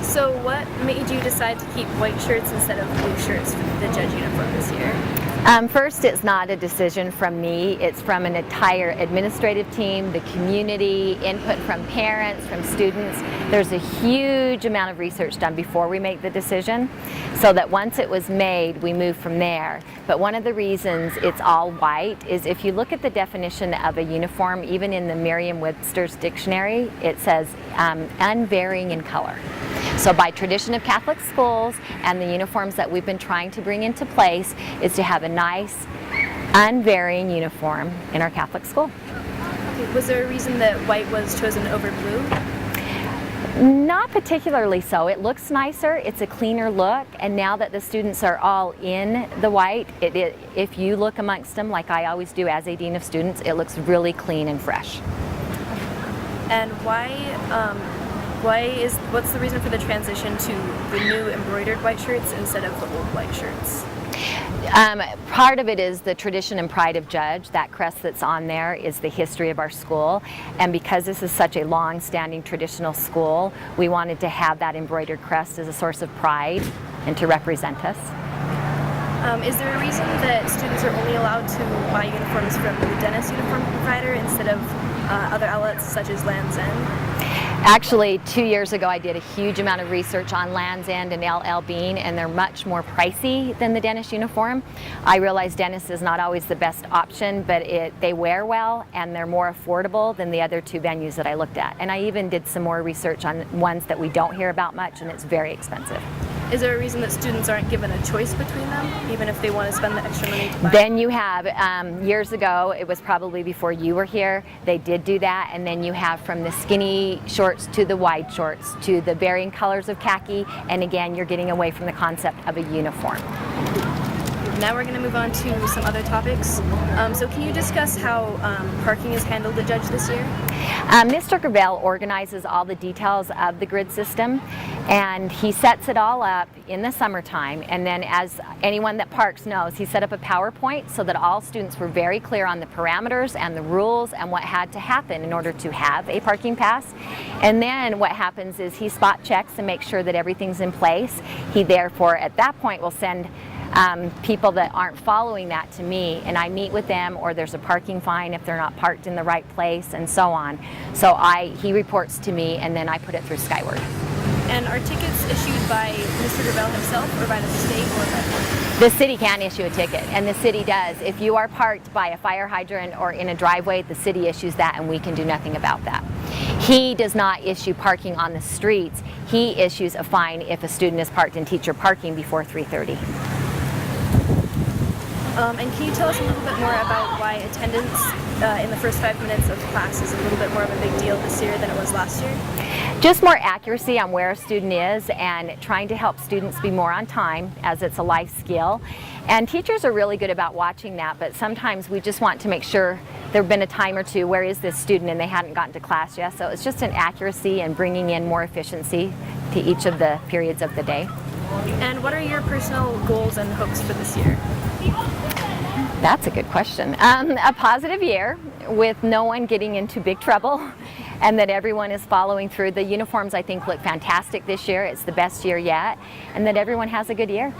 So what made you decide to keep white shirts instead of blue shirts for the judge uniform this year? First, it's not a decision from me. It's from an entire administrative team, the community, input from parents, from students. There's a huge amount of research done before we make the decision, so that once it was made, we move from there. But one of the reasons it's all white is if you look at the definition of a uniform, even in the Merriam-Webster's dictionary, it says unvarying in color. So by tradition of Catholic schools and the uniforms that we've been trying to bring into place is to have a nice, unvarying uniform in our Catholic school. Okay. Was there a reason that white was chosen over blue? Not particularly so. It looks nicer, it's a cleaner look, and now that the students are all in the white, if you look amongst them, like I always do as a dean of students, it looks really clean and fresh. And what's the reason for the transition to the new embroidered white shirts instead of the old white shirts? Part of it is the tradition and pride of Judge. That crest that's on there is the history of our school, and because this is such a long-standing traditional school, we wanted to have that embroidered crest as a source of pride and to represent us. Is there a reason that students are only allowed to buy uniforms from the Dennis uniform provider instead of other outlets such as Land's End? Actually, 2 years ago I did a huge amount of research on Land's End and L.L. Bean, and they're much more pricey than the Dennis uniform. I realize Dennis is not always the best option, but they wear well and they're more affordable than the other two venues that I looked at. And I even did some more research on ones that we don't hear about much, and it's very expensive. Is there a reason that students aren't given a choice between them, even if they want to spend the extra money to buy? Then you have, years ago, it was probably before you were here, they did do that, and then you have from the skinny shorts to the wide shorts to the varying colors of khaki, and again, you're getting away from the concept of a uniform. Now we're going to move on to some other topics. So can you discuss how parking is handled at Judge this year? Mr. Gravel organizes all the details of the grid system, and he sets it all up in the summertime, and then as anyone that parks knows, he set up a PowerPoint so that all students were very clear on the parameters and the rules and what had to happen in order to have a parking pass. And then what happens is he spot checks and makes sure that everything's in place. He therefore at that point will send people that aren't following that to me, and I meet with them, or there's a parking fine if they're not parked in the right place, and so on. So he reports to me, and then I put it through Skyward. And are tickets issued by Mr. Gravel himself, or by the state, or by the city can issue a ticket, and the city does. If you are parked by a fire hydrant or in a driveway, the city issues that, and we can do nothing about that. He does not issue parking on the streets. He issues a fine if a student is parked in teacher parking before 3:30. And can you tell us a little bit more about why attendance in the first 5 minutes of class is a little bit more of a big deal this year than it was last year? Just more accuracy on where a student is and trying to help students be more on time, as it's a life skill. And teachers are really good about watching that, but sometimes we just want to make sure there have been a time or two, where is this student, and they hadn't gotten to class yet. So it's just an accuracy and bringing in more efficiency to each of the periods of the day. And what are your personal goals and hopes for this year? That's a good question. A positive year with no one getting into big trouble, and that everyone is following through. The uniforms, I think, look fantastic this year. It's the best year yet, and that everyone has a good year.